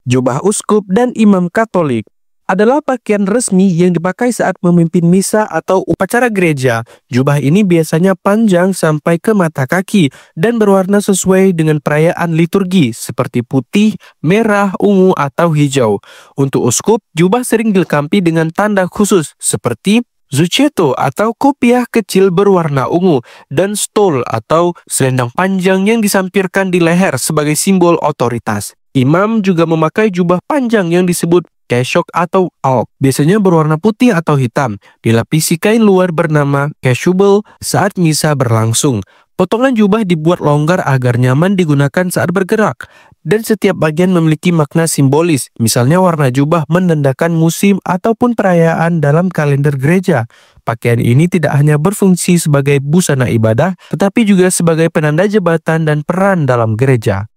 Jubah uskup dan imam Katolik adalah pakaian resmi yang dipakai saat memimpin misa atau upacara gereja. Jubah ini biasanya panjang sampai ke mata kaki dan berwarna sesuai dengan perayaan liturgi seperti putih, merah, ungu, atau hijau. Untuk uskup, jubah sering dilengkapi dengan tanda khusus seperti zuchetto atau kopiah kecil berwarna ungu dan stole atau selendang panjang yang disampirkan di leher sebagai simbol otoritas. Imam juga memakai jubah panjang yang disebut keshok atau alb, biasanya berwarna putih atau hitam, dilapisi kain luar bernama keshubel saat misa berlangsung. Potongan jubah dibuat longgar agar nyaman digunakan saat bergerak, dan setiap bagian memiliki makna simbolis, misalnya warna jubah menandakan musim ataupun perayaan dalam kalender gereja. Pakaian ini tidak hanya berfungsi sebagai busana ibadah, tetapi juga sebagai penanda jabatan dan peran dalam gereja.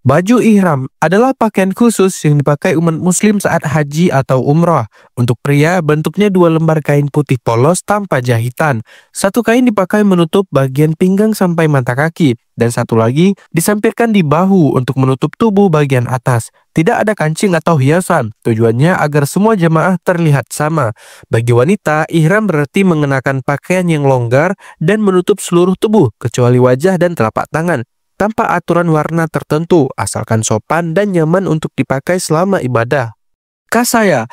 Baju ihram adalah pakaian khusus yang dipakai umat muslim saat haji atau umrah. Untuk pria, bentuknya 2 lembar kain putih polos tanpa jahitan. Satu kain dipakai menutup bagian pinggang sampai mata kaki, dan satu lagi disampirkan di bahu untuk menutup tubuh bagian atas. Tidak ada kancing atau hiasan, tujuannya agar semua jemaah terlihat sama. Bagi wanita, ihram berarti mengenakan pakaian yang longgar dan menutup seluruh tubuh, kecuali wajah dan telapak tangan, tanpa aturan warna tertentu, asalkan sopan dan nyaman untuk dipakai selama ibadah. Kasaya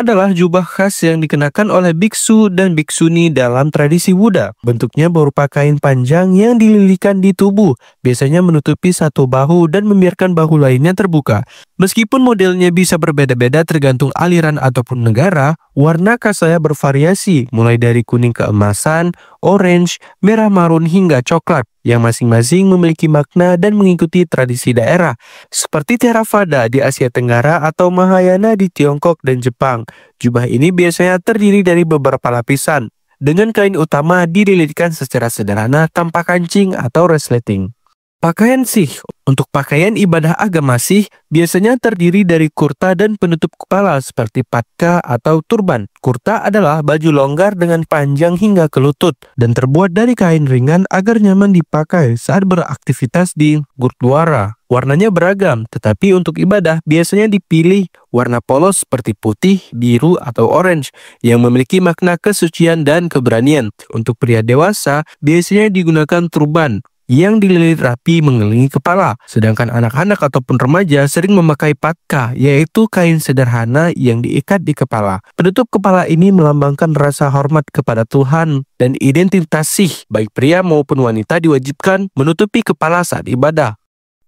adalah jubah khas yang dikenakan oleh biksu dan biksuni dalam tradisi Buddha. Bentuknya berupa kain panjang yang dililitkan di tubuh, biasanya menutupi satu bahu dan membiarkan bahu lainnya terbuka. Meskipun modelnya bisa berbeda-beda tergantung aliran ataupun negara, warna kasaya bervariasi, mulai dari kuning keemasan, orange, merah marun hingga coklat, yang masing-masing memiliki makna dan mengikuti tradisi daerah, seperti Theravada di Asia Tenggara atau Mahayana di Tiongkok dan Jepang. Jubah ini biasanya terdiri dari beberapa lapisan, dengan kain utama dililitkan secara sederhana tanpa kancing atau resleting. Pakaian Sikh. Untuk pakaian ibadah agama Sikh biasanya terdiri dari kurta dan penutup kepala seperti patka atau turban. Kurta adalah baju longgar dengan panjang hingga ke lutut dan terbuat dari kain ringan agar nyaman dipakai saat beraktivitas di gurdwara. Warnanya beragam, tetapi untuk ibadah biasanya dipilih warna polos seperti putih, biru, atau orange yang memiliki makna kesucian dan keberanian. Untuk pria dewasa biasanya digunakan turban yang dililit rapi mengelilingi kepala. Sedangkan anak-anak ataupun remaja sering memakai patka, yaitu kain sederhana yang diikat di kepala. Penutup kepala ini melambangkan rasa hormat kepada Tuhan dan identitas Sikh. Baik pria maupun wanita diwajibkan menutupi kepala saat ibadah.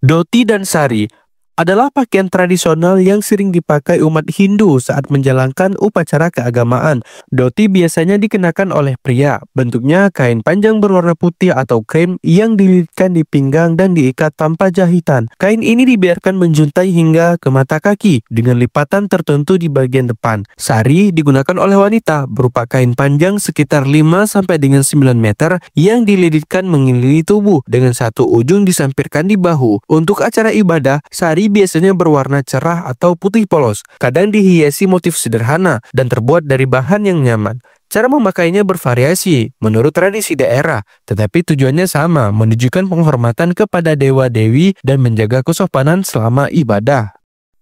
Dhoti dan sari adalah pakaian tradisional yang sering dipakai umat Hindu saat menjalankan upacara keagamaan. Dhoti biasanya dikenakan oleh pria. Bentuknya kain panjang berwarna putih atau krem yang dililitkan di pinggang dan diikat tanpa jahitan. Kain ini dibiarkan menjuntai hingga ke mata kaki dengan lipatan tertentu di bagian depan. Sari digunakan oleh wanita, berupa kain panjang sekitar 5 sampai dengan 9 meter yang dililitkan mengelilingi tubuh dengan satu ujung disampirkan di bahu. Untuk acara ibadah, sari biasanya berwarna cerah atau putih polos, kadang dihiasi motif sederhana dan terbuat dari bahan yang nyaman. Cara memakainya bervariasi menurut tradisi daerah, tetapi tujuannya sama, menunjukkan penghormatan kepada dewa-dewi dan menjaga kesopanan selama ibadah.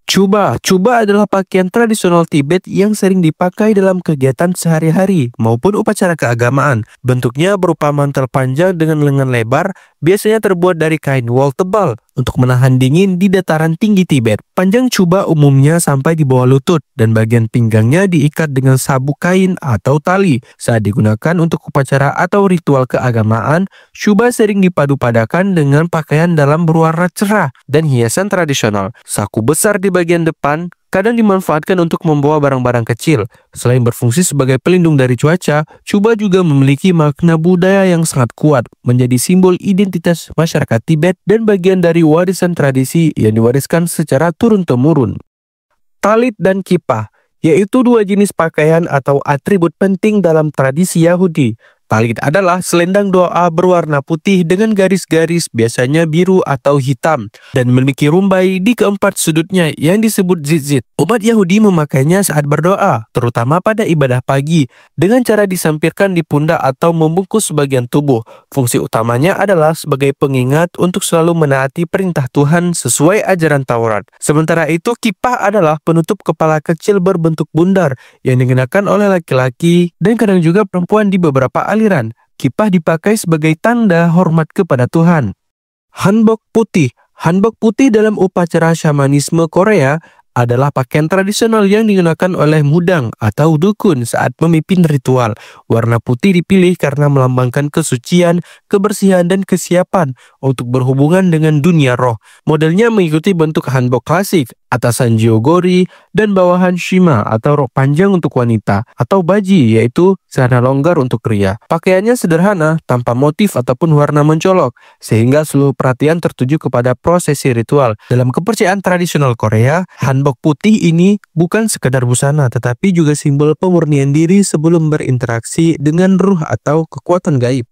Chuba adalah pakaian tradisional Tibet yang sering dipakai dalam kegiatan sehari-hari maupun upacara keagamaan. Bentuknya berupa mantel panjang dengan lengan lebar, biasanya terbuat dari kain wol tebal untuk menahan dingin di dataran tinggi Tibet. Panjang chuba umumnya sampai di bawah lutut dan bagian pinggangnya diikat dengan sabuk kain atau tali. Saat digunakan untuk upacara atau ritual keagamaan, chuba sering dipadu-padakan dengan pakaian dalam berwarna cerah dan hiasan tradisional. Saku besar di bagian depan kadang dimanfaatkan untuk membawa barang-barang kecil. Selain berfungsi sebagai pelindung dari cuaca, chuba juga memiliki makna budaya yang sangat kuat, menjadi simbol identitas masyarakat Tibet dan bagian dari warisan tradisi yang diwariskan secara turun-temurun. Talit dan kippah, yaitu dua jenis pakaian atau atribut penting dalam tradisi Yahudi. Talit adalah selendang doa berwarna putih dengan garis-garis biasanya biru atau hitam dan memiliki rumbai di keempat sudutnya yang disebut zitzit. Umat Yahudi memakainya saat berdoa, terutama pada ibadah pagi, dengan cara disampirkan di pundak atau membungkus bagian tubuh. Fungsi utamanya adalah sebagai pengingat untuk selalu menaati perintah Tuhan sesuai ajaran Taurat. Sementara itu, kippah adalah penutup kepala kecil berbentuk bundar yang digunakan oleh laki-laki dan kadang juga perempuan di beberapa aliran. Kippah dipakai sebagai tanda hormat kepada Tuhan. Hanbok putih. Hanbok putih dalam upacara syamanisme Korea adalah pakaian tradisional yang digunakan oleh mudang atau dukun saat memimpin ritual. Warna putih dipilih karena melambangkan kesucian, kebersihan, dan kesiapan untuk berhubungan dengan dunia roh. Modelnya mengikuti bentuk hanbok klasik, atasan jeogori, dan bawahan shima atau rok panjang untuk wanita, atau baji yaitu celana longgar untuk pria. Pakaiannya sederhana, tanpa motif ataupun warna mencolok, sehingga seluruh perhatian tertuju kepada prosesi ritual. Dalam kepercayaan tradisional Korea, hanbok putih ini bukan sekadar busana, tetapi juga simbol pemurnian diri sebelum berinteraksi dengan ruh atau kekuatan gaib.